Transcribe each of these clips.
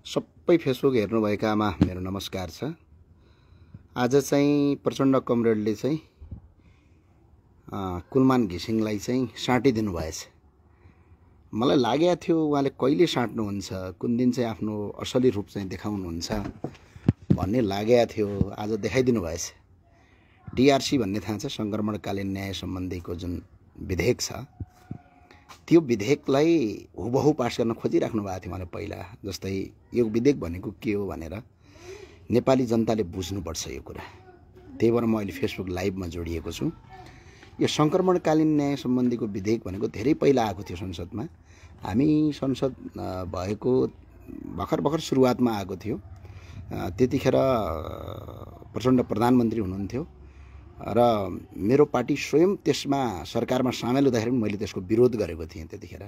सबै फेसबुक हेर्नुभएकामा मेरो नमस्कार छ। आज चाहिँ प्रचण्ड कमरेडले चाहिँ कुलमान घिसिङलाई चाहिँ साटिदिनु भएछ। मलाई लागेको थियो उहाँले कहिले साट्नुहुन्छ, कुन दिन चाहिँ आफ्नो असली रूप चाहिँ देखाउनुहुन्छ भन्ने लागेको थियो। आज देखाइदिनु भएछ। टीआरसी भन्ने थाहा छ, संक्रमणकालीन न्याय सम्बन्धीको जुन विधेयक छ, त्यो विधेयकलाई हुबहु पास गर्न खोजिराख्नु भएको थियो। मैले पहिला जस्तै यो विधेयक भनेको के हो भनेर नेपाली जनताले बुझ्नुपर्छ यो कुरा। त्यही भएर म अहिले फेसबुक लाइभमा जोडिएको छु। यो संक्रमणकालीन न्याय सम्बन्धीको विधेयक भनेको धेरै पहिला आएको थियो संसदमा। हामी संसद भएको भर्खर सुरुवातमा आएको थियो। त्यतिखेर प्रचण्ड प्रधानमन्त्री हुनुहुन्थ्यो र मेरो पार्टी स्वयं त्यसमा सरकारमा सामेल हुँदाखेरि मैले त्यसको विरोध गरेको थिएँ त्यतिखेर।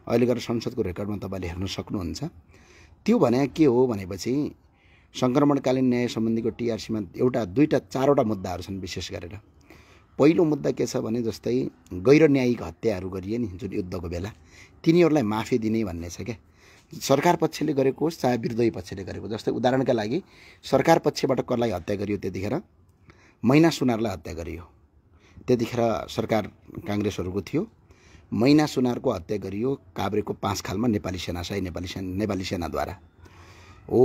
अहिले गएर संसदको रेकर्डमा तपाईँले हेर्न सक्नुहुन्छ। त्यो भने के हो भनेपछि संक्रमणकालीन न्याय सम्बन्धीको टीआरसीमा एउटा दुईटा चारवटा मुद्दाहरू छन्। विशेष गरेर पहिलो मुद्दा के छ भने जस्तै गैर न्यायिक हत्याहरू गरिए नि जुन युद्धको बेला, तिनीहरूलाई माफी दिने भन्ने छ क्या। सरकार पक्षले गरेको होस् चाहे विरोधी पक्षले गरेको। जस्तै उदाहरणका लागि सरकार पक्षबाट कसलाई हत्या गरियो, त्यतिखेर मैना सुनारलाई हत्या गरियो। त्यतिखेर सरकार काङ्ग्रेसहरूको थियो। मैना सुनारको हत्या गरियो काभ्रेको 5 खालमा नेपाली सेनाद्वारा हो।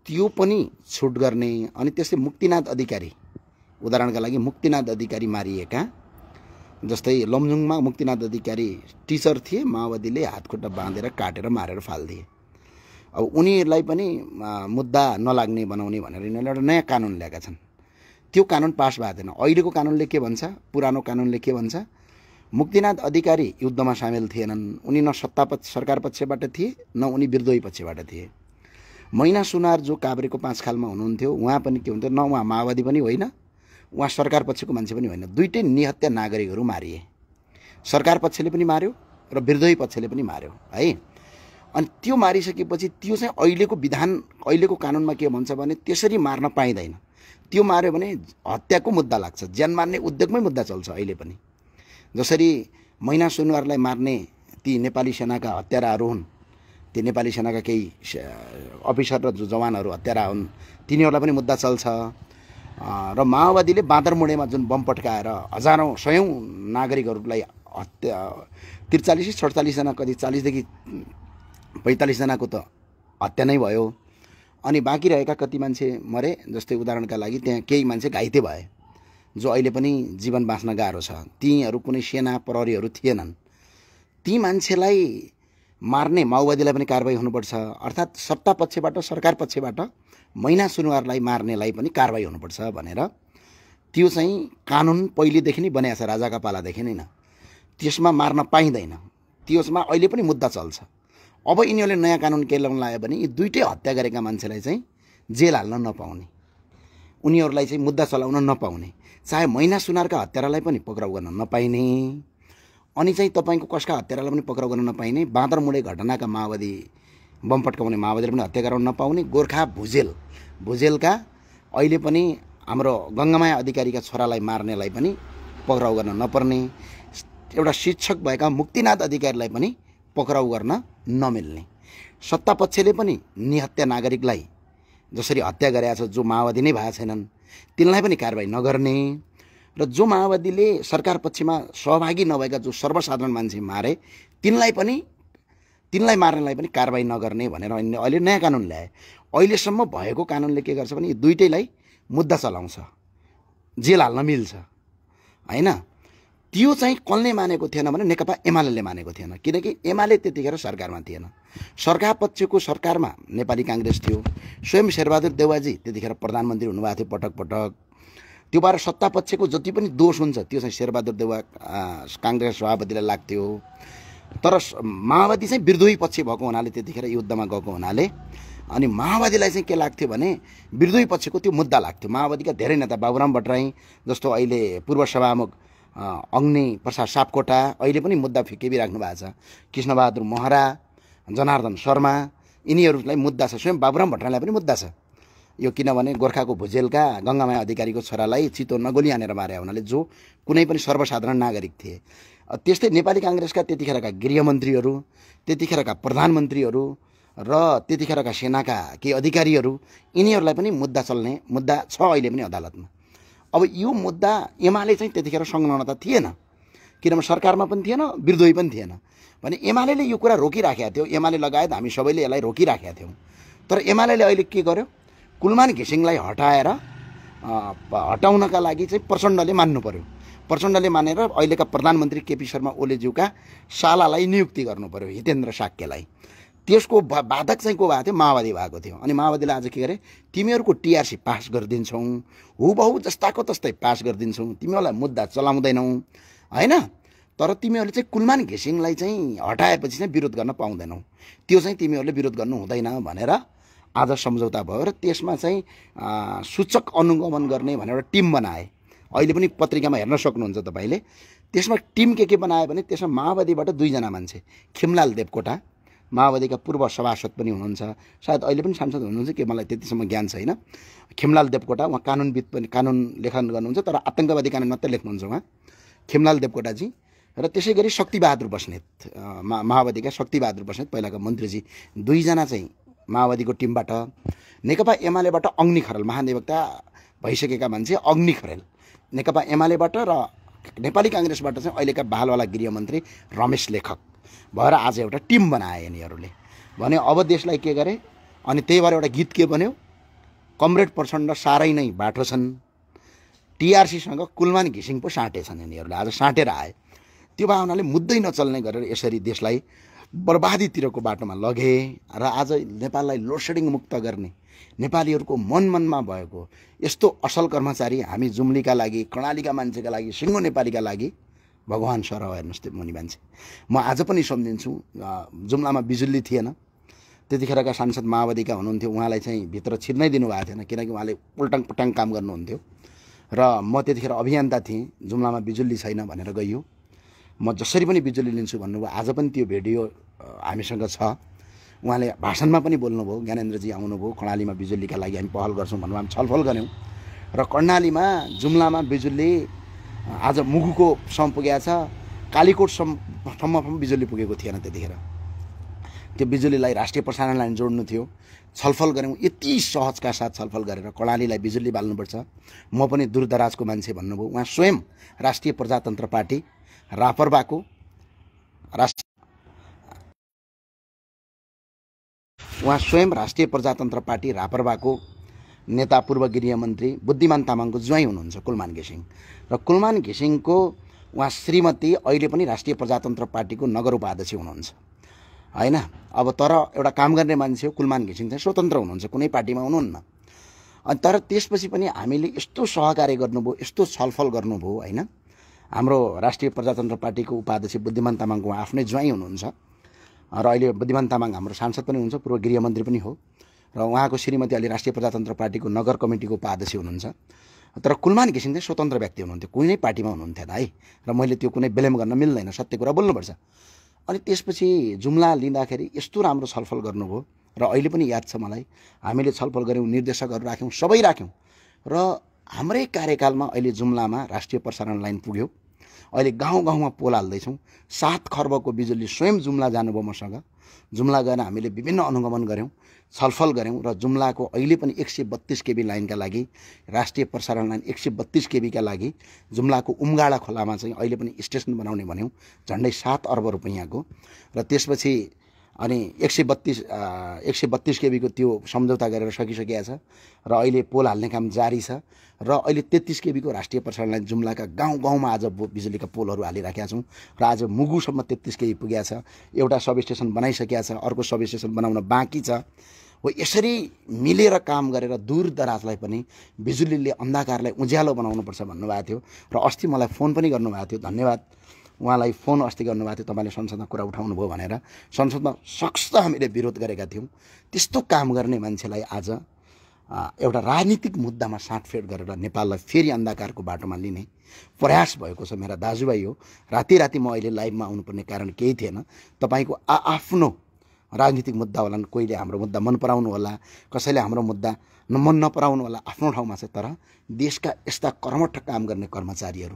त्यो पनि छुट गर्ने। अनि त्यसै मुक्तिनाथ अधिकारी, उदाहरणका लागि मुक्तिनाथ अधिकारी मारिएका, जस्तै लमजुङमा मुक्तिनाथ अधिकारी टिचर थिए, माओवादीले हातखुट्टा बाँधेर काटेर मारेर फालिदिए। अब उनीहरूलाई पनि मुद्दा नलाग्ने बनाउने भनेर यिनीहरूले एउटा नयाँ कानुन ल्याएका छन्। त्यो कानुन पास भएको थिएन। अहिलेको कानुनले के भन्छ, पुरानो कानुनले के भन्छ, मुक्तिनाथ अधिकारी युद्धमा सामेल थिएनन्। उनी न सरकार पक्षबाट थिए न उनी विरोधी पक्षबाट थिए। मैना सुनार जो काभ्रेको 5 खालमा हुनुहुन्थ्यो, उहाँ पनि के हुन्थ्यो, न उहाँ माओवादी पनि होइन, उहाँ सरकार पक्षको मान्छे पनि होइन। दुईटै निहत्या नागरिकहरू मारिए। सरकार पक्षले पनि मार्यो र विरोधी पक्षले पनि मार्यो है। अनि त्यो मारिसकेपछि त्यो चाहिँ अहिलेको विधान, अहिलेको कानुनमा के भन्छ भने त्यसरी मार्न पाइँदैन। त्यो मार्यो भने हत्याको मुद्दा लाग्छ। ज्यान मार्ने उद्योगमै मुद्दा चल्छ अहिले पनि। जसरी मैना सुनवारलाई मार्ने ती नेपाली सेनाका हत्याराहरू हुन्, ती नेपाली सेनाका केही अफिसर र जवानहरू हत्यारा हुन्, तिनीहरूलाई पनि मुद्दा चल्छ। र माओवादीले बाँदरमुडेमा जुन बम पट्काएर हजारौँ सयौँ नागरिकहरूलाई हत्या 43-47 जना, कति 40 देखि 45 जनाको त हत्या नै भयो। अनि बाँकी रहेका कति मान्छे मरे। जस्तै उदाहरणका लागि त्यहाँ केही मान्छे घाइते भए, जो अहिले पनि जीवन बाँच्न गाह्रो छ। तीहरू कुनै सेना प्रहरीहरू थिएनन्। ती मान्छेलाई मार्ने माओवादीलाई पनि कारबाही हुनुपर्छ। अर्थात् सत्ता पक्षबाट, सरकार पक्षबाट मैना सुनवारलाई मार्नेलाई पनि कारबाही हुनुपर्छ भनेर त्यो चाहिँ कानुन पहिलेदेखि नै बनाएको छ, राजाका पालादेखि नै। त्यसमा मार्न पाइँदैन। त्यसमा अहिले पनि मुद्दा चल्छ। अब यिनीहरूले नयाँ कानुन के ल्याउन लाग्यो भने यी दुईटै हत्या गरेका मान्छेलाई चाहिँ जेल हाल्न नपाउने, उनीहरूलाई चाहिँ मुद्दा चलाउन नपाउने, चाहे मैना सुनारका हत्यारालाई पनि पक्राउ गर्न नपाइने, अनि चाहिँ तपाईँको कसका हत्यारालाई पनि पक्राउ गर्न नपाइने, बाँदरमुडे घटनाका माओवादी बम पट्काउने माओवादीले पनि हत्या गराउन नपाउने, गोर्खा भुजेलका अहिले पनि हाम्रो गङ्गामाया अधिकारीका छोरालाई मार्नेलाई पनि पक्राउ गर्न नपर्ने, एउटा शिक्षक भएका मुक्तिनाथ अधिकारीलाई पनि पक्राउ गर्न नमिल्ने, सत्ता पक्षले पनि निहत्या नागरिकलाई जसरी हत्या गरेका छ, जो माओवादी नै भएका छैनन्, तिनलाई पनि कारबाही नगर्ने, र जो माओवादीले सरकार पक्षमा सहभागी नभएका जो सर्वसाधारण मान्छे मारे तिनलाई मार्नेलाई पनि कारबाही नगर्ने भनेर अहिले नयाँ कानुन ल्याए। अहिलेसम्म भएको कानुनले के गर्छ भने यी दुईटैलाई मुद्दा चलाउँछ, जेल हाल्न मिल्छ हैन। त्यो चाहिँ कसले मानेको थिएन भने नेकपा एमाले मानेको थिएन। किनकि एमाले त्यतिखेर सरकारमा थिएन। सरकार पक्षको सरकारमा नेपाली काङ्ग्रेस थियो। स्वयं शेरबहादुर देउवाजी त्यतिखेर प्रधानमन्त्री हुनुभएको थियो पटक पटक। त्यो भएर सत्ता पक्षको जति पनि दोष हुन्छ त्यो चाहिँ शेरबहादुर देउवा काङ्ग्रेस सभापतिलाई लाग्थ्यो। तर माओवादी चाहिँ विरोधी पक्ष भएको हुनाले, त्यतिखेर युद्धमा गएको हुनाले, अनि माओवादीलाई चाहिँ के लाग्थ्यो भने विरोधी पक्षको त्यो मुद्दा लाग्थ्यो। माओवादीका धेरै नेता, बाबुराम भट्टराई जस्तो अहिले पूर्व सभामुख अग्नि प्रसाद सापकोटा अहिले पनि मुद्दा फिकेबिराख्नु भएको छ। कृष्णबहादुर महरा, जनार्दन शर्मा, यिनीहरूलाई मुद्दा छ। स्वयं बाबुराम भट्टराईलाई पनि मुद्दा छ यो। किनभने गोर्खाको भुजेलका गङ्गामाया अधिकारीको छोरालाई चितवन नगोली हानेर मारे हुनाले, जो कुनै पनि सर्वसाधारण नागरिक थिए। त्यस्तै नेपाली काङ्ग्रेसका त्यतिखेरका गृहमन्त्रीहरू, त्यतिखेरका प्रधानमन्त्रीहरू, र त्यतिखेरका सेनाका केही अधिकारीहरू यिनीहरूलाई पनि मुद्दा छ अहिले पनि अदालतमा। अब यो मुद्दा एमाले चाहिँ त्यतिखेर संलग्नता थिएन, किनभने सरकारमा पनि थिएन, विरोधी पनि थिएन भने एमाले यो कुरा रोकिराखेका थियो। एमाले लगायत हामी सबैले यसलाई रोकिराखेका थियौँ। तर एमाले अहिले के गर्यो, कुलमान घिसिङलाई हटाउनका लागि चाहिँ प्रचण्डले मान्नु पर्यो। प्रचण्डले मानेर अहिलेका प्रधानमन्त्री केपी शर्मा ओलीज्यूका सालालाई नियुक्ति गर्नु पर्यो, हितेन्द्र साक्यलाई। त्यसको बाधक चाहिँ को भएको थियो, माओवादी भएको थियो। अनि माओवादीले आज के गरे, तिमीहरूको टिआरसी पास गरिदिन्छौँ, हुबहु जस्ताको तस्तै पास गरिदिन्छौँ, तिमीहरूलाई मुद्दा चलाउँदैनौ हैन, तर तिमीहरूले चाहिँ कुलमान घिसिङलाई चाहिँ हटाएपछि चाहिँ विरोध गर्न पाउँदैनौ, त्यो चाहिँ तिमीहरूले विरोध गर्नु हुँदैन भनेर आज सम्झौता भयो। र त्यसमा चाहिँ सूचक अनुगमन गर्ने भनेर एउटा टिम बनाए। अहिले पनि पत्रिकामा हेर्न सक्नुहुन्छ तपाईँले। त्यसमा टिम के बनायो भने त्यसमा माओवादीबाट 2 जना मान्छे, खिमलाल देवकोटा माओवादीका पूर्व सभासद पनि हुनुहुन्छ, सायद अहिले पनि सांसद हुनुहुन्छ कि मलाई त्यतिसम्म ज्ञान छैन। खिमलाल देवकोटा उहाँ कानुनविद पनि, कानुन लेखन गर्नुहुन्छ, तर आतंकवादी कानुन मात्रै लेख्नुहुन्छ उहाँ, खिमलाल देवकोटाजी। र त्यसै गरी शक्तिबहादुर बस्नेत, माओवादीका शक्तिबहादुर बस्नेत पहिलाका मन्त्रीजी, 2 जना चाहिँ माओवादीको टिमबाट। नेकपा एमालेबाट अग्नि खरेल, महाधिवक्ता भइसकेका मान्छे अग्नि खरेल नेकपा एमालेबाट, र नेपाली काङ्ग्रेसबाट चाहिँ अहिलेका बालवाला गृहमन्त्री रमेश लेखक भएर आज एउटा टिम बनाए यिनीहरूले। भने अब देशलाई के गरे, अनि त्यही भएर एउटा गीत के बन्यो, कमरेड प्रचण्ड साह्रै नै बाठो छन्, टिआरसीसँग कुलमान घिसिङ पो साँटेछन् यिनीहरूले, आज साँटेर आए। त्यो भावनाले मुद्दै नचल्ने गरेर यसरी देशलाई बर्बादीतिरको बाटोमा लगे। र आज नेपाललाई लोडसेडिङ मुक्त गर्ने नेपालीहरूको मनमा भएको यस्तो असल कर्मचारी हामी जुम्लीका लागि, कर्णालीका मान्छेका लागि, सिङ्गो नेपालीका लागि भगवान सरह हेर्नुहोस् त्यो मुनि मान्छे। म आज पनि सम्झिन्छु, जुम्लामा बिजुली थिएन, त्यतिखेरका सांसद माओवादीका हुनुहुन्थ्यो, उहाँलाई चाहिँ भित्र छिर्नै दिनुभएको थिएन, किनकि उहाँले उल्टाङ पुल्टाङ काम गर्नुहुन्थ्यो। र म त्यतिखेर अभियन्ता थिएँ, जुम्लामा बिजुली छैन भनेर गइयो, म जसरी पनि बिजुली लिन्छु भन्नुभयो। आज पनि त्यो भिडियो हामीसँग छ। उहाँले भाषणमा पनि बोल्नुभयो, ज्ञानेन्द्रजी आउनुभयो, कर्णालीमा बिजुलीका लागि हामी पहल गर्छौँ भन्नु, हामी छलफल गऱ्यौँ। र कर्णालीमा जुम्लामा बिजुली आज मुगुको सम्म पुगेको छ, कालीकोटसम्म बिजुली पुगेको थिएन त्यतिखेर। त्यो बिजुलीलाई राष्ट्रिय प्रसारण लाइन जोड्नु थियो, छलफल गऱ्यौँ। यति सहजका साथ छलफल गरेर कर्णालीलाई बिजुली बाल्नुपर्छ। म पनि दूरदराजको मान्छे भन्नुभयो। उहाँ स्वयं राष्ट्रिय प्रजातन्त्र पार्टी रापरबाको नेता, पूर्व गृहमन्त्री बुद्धिमान तामाङको ज्वाइँ हुनुहुन्छ कुलमान घिसिङ। र कुलमान घिसिङको उहाँ श्रीमती अहिले पनि राष्ट्रिय प्रजातन्त्र पार्टीको नगर उपाध्यक्ष हुनुहुन्छ हैन। अब तर एउटा काम गर्ने मान्छे हो, कुलमान घिसिङ चाहिँ स्वतन्त्र हुनुहुन्छ, कुनै पार्टीमा हुनुहुन्न। अनि तर त्यसपछि पनि हामीले यस्तो सहकार्य गर्नुभयो, यस्तो छलफल गर्नुभयो हैन। हाम्रो राष्ट्रिय प्रजातन्त्र पार्टीको उपाध्यक्ष बुद्धिमान तामाङको आफ्नै ज्वाइँ हुनुहुन्छ, र अहिले बुद्धिमान तामाङ हाम्रो सांसद पनि हुनुहुन्छ, पूर्व गृहमन्त्री पनि हो। र उहाँको श्रीमती अहिले राष्ट्रिय प्रजातन्त्र पार्टीको नगर कमिटीको उपाध्यक्ष हुनुहुन्छ। तर कुलमान घिसिङ चाहिँ स्वतन्त्र व्यक्ति हुनुहुन्थ्यो, कुनै पार्टीमा हुनुहुन्थेन है। र मैले त्यो कुनै ब्लेम गर्न मिल्दैन, सत्य कुरा बोल्नुपर्छ। अनि त्यसपछि जुम्ला लिँदाखेरि यस्तो राम्रो छलफल गर्नुभयो। र अहिले पनि याद छ मलाई, हामीले छलफल गऱ्यौँ, निर्देशकहरू राख्यौँ, सबै राख्यौँ। र हाम्रै कार्यकालमा अहिले जुम्लामा राष्ट्रिय प्रसारण लाइन पुग्यो। अहिले गाउँ गाउँमा पोल हाल्दैछौँ। 7 खर्बको बिजुली स्वयं जुम्ला जानुभयो मसँग। जुम्ला गएर हामीले विभिन्न अनुगमन गऱ्यौँ, छलफल गऱ्यौँ। र जुम्लाको अहिले पनि 132 केबी लाइनका लागि, राष्ट्रिय प्रसारण लाइन 132 केबीका लागि जुम्लाको उमगाडा खोलामा चाहिँ अहिले पनि स्टेसन बनाउने भन्यौँ, झन्डै 7 अर्ब रुपैयाँको। र त्यसपछि अनि 132 केबीको त्यो सम्झौता गरेर सकिसकेको छ। र अहिले पोल हाल्ने काम जारी छ। र अहिले 33 केबीको राष्ट्रिय प्रसारण लाइन जुम्लाका गाउँ गाउँमा आज बिजुलीका पोलहरू हालिराखेका छौँ। र आज मुगुसम्म 33 केबी पुगेको छ। एउटा सब स्टेसन बनाइसकेको छ, अर्को सब स्टेसन बनाउन बाँकी छ। हो यसरी मिलेर काम गरेर दूरदराजलाई पनि बिजुलीले अन्धकारलाई उज्यालो बनाउनुपर्छ भन्नुभएको थियो। र अस्ति मलाई फोन पनि गर्नुभएको थियो, धन्यवाद उहाँलाई, फोन अस्ति गर्नुभएको थियो, तपाईँले संसदमा कुरा उठाउनु भयो भनेर। संसदमा सख्त हामीले विरोध गरेका थियौँ। त्यस्तो काम गर्ने मान्छेलाई आज एउटा राजनीतिक मुद्दामा साटफेट गरेर नेपाललाई फेरि अन्धकारको बाटोमा लिने प्रयास भएको छ। मेरा दाजुभाइ हो, राति म अहिले लाइभमा आउनुपर्ने कारण केही थिएन। तपाईँको आफ्नो राजनीतिक मुद्दा होला, कोहीले हाम्रो मुद्दा मन पराउनु होला, कसैले हाम्रो मुद्दा मन नपराउनु होला, आफ्नो ठाउँमा छ। तर देशका यस्ता कर्मठ काम गर्ने कर्मचारीहरू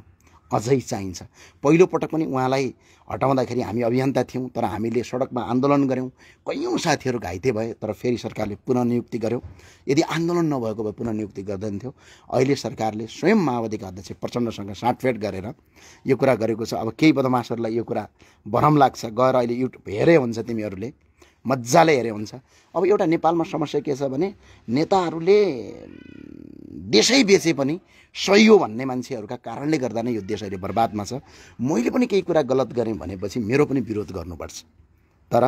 अझै चाहिन्छ। पहिलोपटक पनि उहाँलाई हटाउँदाखेरि हामी अभियन्ता थियौँ, तर हामीले सडकमा आन्दोलन गऱ्यौँ, कैयौँ साथीहरू घाइते भए, तर फेरि सरकारले पुनःनियुक्ति गर्यो। यदि आन्दोलन नभएको भए पुनःनियुक्ति गर्दैन थियो। अहिले सरकारले स्वयं माओवादीका अध्यक्ष प्रचण्डसँग साटफेट गरेर यो कुरा गरेको छ। अब केही बदमासहरूलाई यो कुरा भरम लाग्छ, गएर अहिले युट्युब हेरे हुन्छ, तिमीहरूले मजाले हेरे हुन्छ। अब एउटा नेपालमा समस्या के छ भने नेताहरूले देशै बेचे पनि सही हो भन्ने मान्छेहरूका कारणले गर्दा नै यो देश अहिले बर्बादमा छ। मैले पनि केही कुरा गलत गरेँ भनेपछि मेरो पनि विरोध गर्नुपर्छ, तर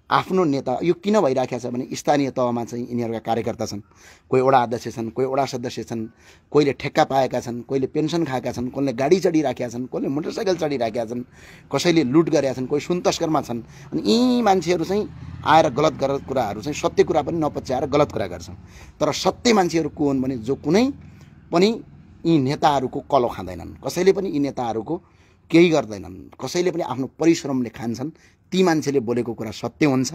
आफ्नो नेता यो किन भइराखेको छ भने स्थानीय तहमा चाहिँ यिनीहरूका कार्यकर्ता छन्, कोही वडा अध्यक्ष छन्, कोही वडा सदस्य छन्, कोहीले ठेक्का पाएका छन्, कोहीले पेन्सन खाएका छन्, कोहीले गाडी चढिराखेका छन्, कोहीले मोटरसाइकल चढिराखेका छन्, कसैले लुट गरेका छन्, कोही सुन तस्करमा छन्। अनि यी मान्छेहरू चाहिँ आएर गलत कुराहरू चाहिँ सत्य कुरा पनि नपच्याएर गलत कुरा गर्छन्। तर सत्य मान्छेहरू को हुन् भने जो कुनै पनि यी नेताहरूको कलो खाँदैनन्, कसैले पनि यी नेताहरूको केही गर्दैनन्, कसैले पनि आफ्नो परिश्रमले खान्छन्। ती मान्छेले बोलेको कुरा सत्य हुन्छ,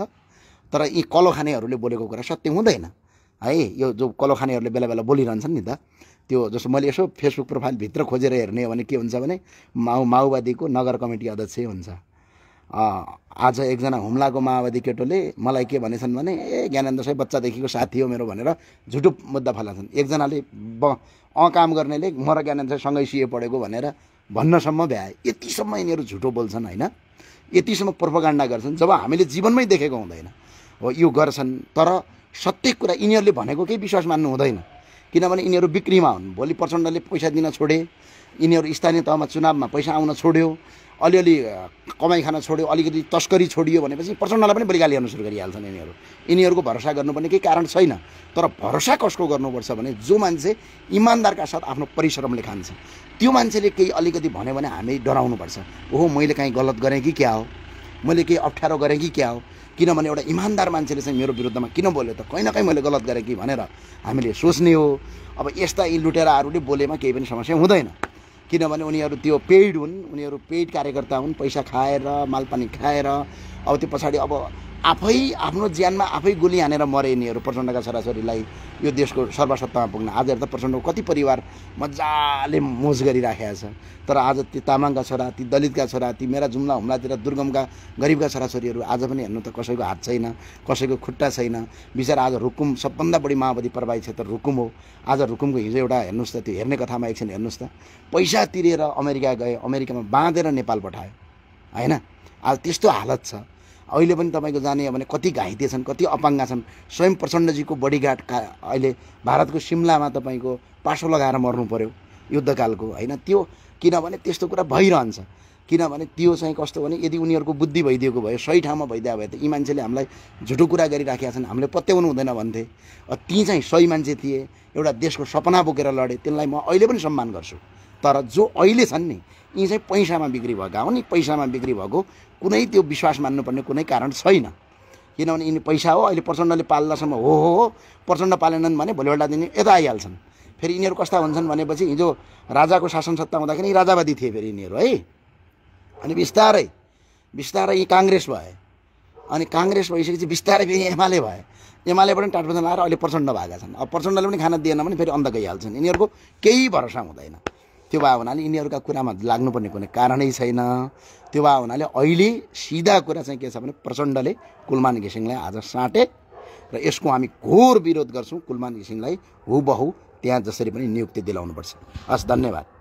तर यी कलो खानेहरूले बोलेको कुरा सत्य हुँदैन है। यो जो कलो खानेहरूले बेला बेला बोलिरहन्छन् नि त, त्यो जस्तो मैले यसो फेसबुक प्रोफाइलभित्र खोजेर हेर्ने हो भने के हुन्छ भने माओवादीको नगर कमिटी अध्यक्ष हुन्छ। आज एकजना हुम्लाको माओवादी केटोले मलाई के भनेछन् भने ए ज्ञानेन्द्र साहब बच्चादेखिको साथी हो मेरो भनेर झुटो मुद्दा फैलाछन्। एकजनाले काम गर्नेले म र ज्ञानेन्द्र सँगै सिए पढेको भनेर भन्नसम्म भ्याए। यतिसम्म यिनीहरू झुटो बोल्छन् होइन, यतिसम्म प्रोपागान्डा गर्छन् जब हामीले जीवनमै देखेको हुँदैन हो यो गर्छन्। तर सत्य कुरा यिनीहरूले भनेको केही विश्वास मान्नु हुँदैन, किनभने यिनीहरू बिक्रीमा हुन्। भोलि प्रचण्डले पैसा दिन छोडे, यिनीहरू स्थानीय तहमा चुनावमा पैसा आउन छोड्यो, अलिअलि कमाइ खान छोड्यो, अलिकति तस्करी छोडियो भनेपछि प्रचण्डलाई पनि बलि गाली गर्न सुरु गरिहाल्छन् यिनीहरूको भरोसा गर्नुपर्ने केही कारण छैन। तर भरोसा कसको गर्नुपर्छ भने जो मान्छे इमान्दारका साथ आफ्नो परिश्रमले खान्छ, त्यो मान्छेले केही अलिकति भन्यो भने हामी डराउनुपर्छ। ओहो मैले काहीँ गलत गरेँ कि क्या हो, मैले केही अप्ठ्यारो गरेँ कि क्या हो, किनभने एउटा इमान्दार मान्छेले चाहिँ मेरो विरुद्धमा किन बोल्यो त, कहीँ न कहीँ मैले गलत गरेँ कि भनेर हामीले सोच्ने हो। अब यस्ता यी लुटेराहरूले बोलेमा केही पनि समस्या हुँदैन, किनभने उनीहरू त्यो पेइड हुन्, उनीहरू पेइड कार्यकर्ता हुन्, पैसा खाएर मालपानी खाएर अब त्यो पछाडि अब आफै आफ्नो ज्यानमा आफै गोली हानेर मरे यिनीहरू प्रचण्डका छोराछोरीलाई यो देशको सर्वसत्तामा पुग्न। आज हेर्दा प्रचण्डको कति परिवार मजाले मोज गरिराखेका छ, तर आज ती तामाङका छोरा, ती दलितका छोरा, ती मेरा जुम्ला हुम्लातिर दुर्गमका गरिबका छोराछोरीहरू आज पनि हेर्नु त कसैको हात छैन, कसैको खुट्टा छैन। बिचरा आज रुकुम सबभन्दा बढी माओवादी प्रभावित क्षेत्र रुकुम हो। आज रुकुमको हिजो एउटा हेर्नुहोस् त, त्यो हेर्ने कथामा एकछिन हेर्नुहोस् त, पैसा तिरेर अमेरिका गए, अमेरिकामा बाँधेर नेपाल पठायो होइन। आज त्यस्तो हालत छ। अहिले पनि तपाईँको जाने हो भने कति घाइते छन्, कति अपाङ्गा छन्। स्वयं प्रचण्डजीको बडीगार्ड अहिले भारतको सिमलामा तपाईँको पासो लगाएर मर्नु पर्यो युद्धकालको होइन। त्यो किनभने त्यस्तो कुरा भइरहन्छ, किनभने त्यो चाहिँ कस्तो भने यदि उनीहरूको बुद्धि भइदिएको भए, सही ठाउँमा भइदिएको भए त यी मान्छेले हामीलाई झुटो कुरा गरिराखेका छन्, हामीले पत्याउनु हुँदैन भन्थे। ती चाहिँ सही मान्छे थिए, एउटा देशको सपना बोकेर लडे, त्यसलाई म अहिले पनि सम्मान गर्छु। तर जो अहिले छन् नि यी चाहिँ पैसामा बिक्री भएका हुन्। पैसामा बिक्री भएको कुनै त्यो विश्वास मान्नुपर्ने कुनै कारण छैन, किनभने यिनी पैसा हो। अहिले प्रचण्डले पाल्दासम्म हो, प्रचण्ड पालेनन् भने भोलिपल्ट दिन यता आइहाल्छन्। फेरि यिनीहरू कस्ता हुन्छन् भनेपछि हिजो राजाको शासन सत्ता हुँदाखेरि राजावादी थिए फेरि यिनीहरू है। अनि बिस्तारै बिस्तारै यी काङ्ग्रेस भए, अनि काङ्ग्रेस भइसकेपछि बिस्तारै फेरि एमाले भए, एमाले पनि टाटपटन लाएर अहिले प्रचण्ड भएका छन्। अब प्रचण्डले पनि खान दिएन भने फेरि अन्त गइहाल्छन्। यिनीहरूको केही भरोसा हुँदैन। त्यो भए हुनाले यिनीहरूका कुरामा लाग्नुपर्ने कुनै कारणै छैन। त्यो भए हुनाले अहिले सिधा कुरा चाहिँ के छ भने प्रचण्डले कुलमान घिसिङलाई आज साटे र यसको हामी घोर विरोध गर्छौँ। कुलमान घिसिङलाई हुबहु त्यहाँ जसरी पनि नियुक्ति दिलाउनुपर्छ। हस्, धन्यवाद।